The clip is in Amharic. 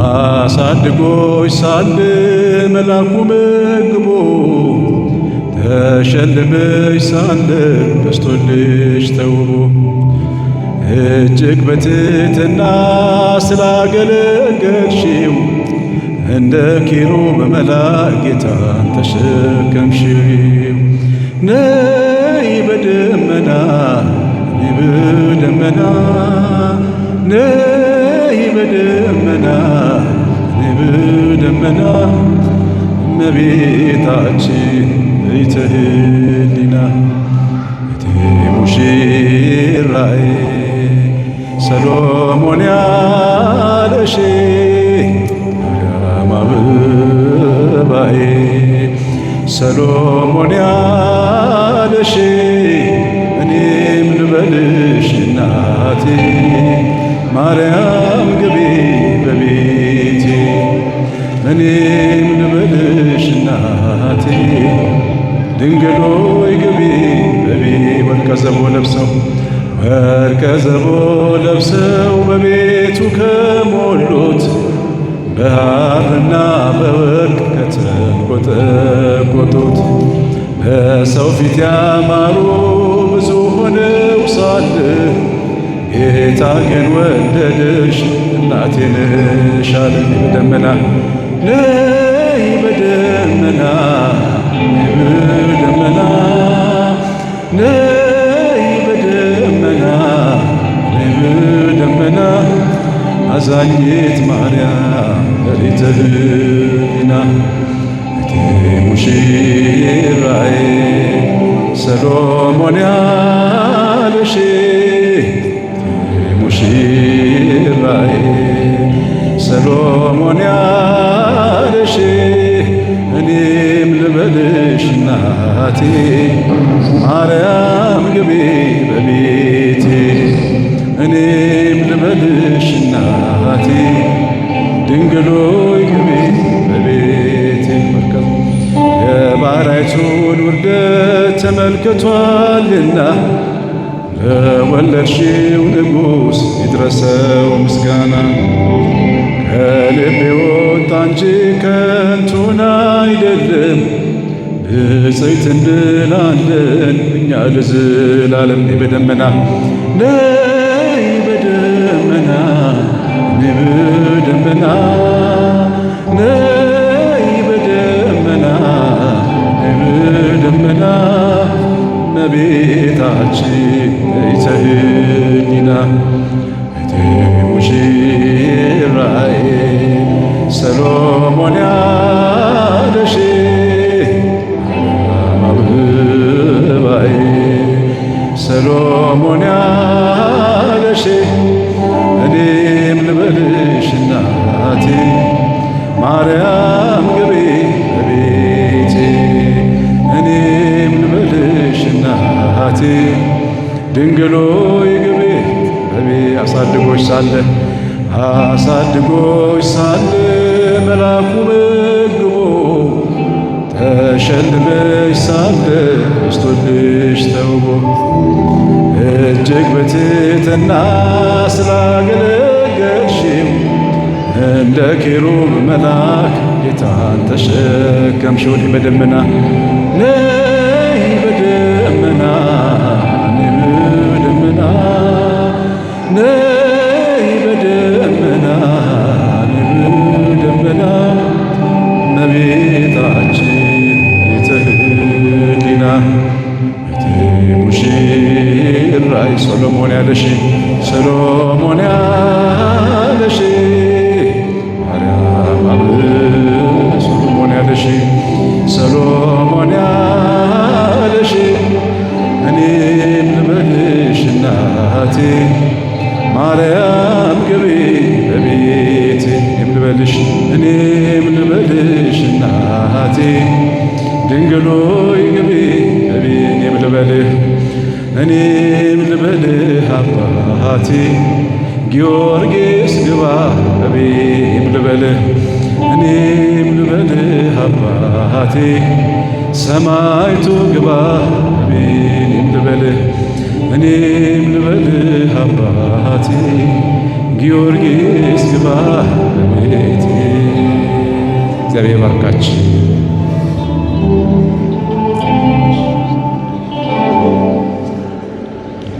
አሳድጎሽ ሳለ መላኩ መግቦ ተሸልመሽ ሳለ በስቶልሽ ተውቦ እጅግ በትሕትና ስላገለገልሽው እንደ ኪሩብ መላክ ጌታን ተሸከምሽው። ነይ በደመና ነይ በደመና ነይ በደመና ነይ በደመና እመቤታችን ቤተ ሕሊና ቤተ ሙሽራዬ ሰሎሞን ያለሽ ማርያም አበባዬ ሰሎሞን ያለሽ እኔም ልበልሽ እናቴ ማርያም ግቢ በቤቴ እኔም ልበልሽ እናቴ ድንግል ሆይ ግቢ በቤቴ ወርቀ ዘቦ ለብሰው ወርቀ ዘቦ ለብሰው በቤቱ ከሞሉት በሐርና በወርቅ ከተንቆጠቆጡት በሰው ፊት ያማሩ ብዙ ሆነው ሳለ ጌታ ግን ወደደሽ እናቴ ነሽ አለ። በደመና ነይ በደመና ነይ በደመና ነይ በደመና ነይ በደመና አዛኝት ማርያም ቤተ ሕሊና ቤተ ሙሽራዬ ሰሎሞን ያለሽ ሙሽራዬ ሰሎሞን ያለሽ እኔም ልበልሽ እናቴ ማርያም ግቢ በቤቴ እኔም ልበልሽ እናቴ ድንግል ሆይ ግቢ በቤቴ። የባሪያይቱን ውርደት ተመልክቷልና ለወለድሽው ንጉሥ ይድረሰው ምስጋና። ከልቤ ወጣ እንጂ ከንቱን አይደለም ብፅዕት እንላለን እኛ ለዘላለም። ነይ በደመና ነይ በደመና ነይ በደመና ነይ በደመና ነይ በደመና እመቤታችን ቤተ ሕሊና ቤተ ሙሽራዬ ሰሎሞን ያለሽ አበባዬ ሰሎሞን ያለሽ እኔም ልበልሽ እናቴ ማርያም ግቢ በቤቴ እኔም ልበልሽ እናቴ ድንግል ሆይ ግቢ በቤቴ። አሳድጎሽ ሳለ መላኩ መግቦ ተሸልመሽ ሳለ በስቶልሽ ተውቦ እጅግ በትሕትና ስላገለገልሽው እንደ ኪሩብ መላክ ጌታን ተሸከምሽው። ነይ በደመና ነይ በደመና ነይ በደመና ነይ በደመና ነይ በደመና እመቤታችን ቤተ ሕሊና ቤተ ሙሽራዬ ሰሎሞን ያለሽ ሰሎሞን ያለሽ ማርያም ሰሎሞን ያለሽ ሰሎሞን ያለሽ እኔም ልበልሽ እናቴ ማርያም ግቢ በቤቴ እኔም ልበልሽ እናቴ ድንግል ሆይ ግቢ በቤቴ እኔም ልበልህ አባቴ ጊዮርጊስ ግባ በቤቴ እኔም ልበልህ አባቴ ሰማዕቱ ግባ በቤቴ እኔም ልበልህ አባቴ ጊዮርጊስ ግባ በቤቴ እግዚአብሔር ይባርካችሁ።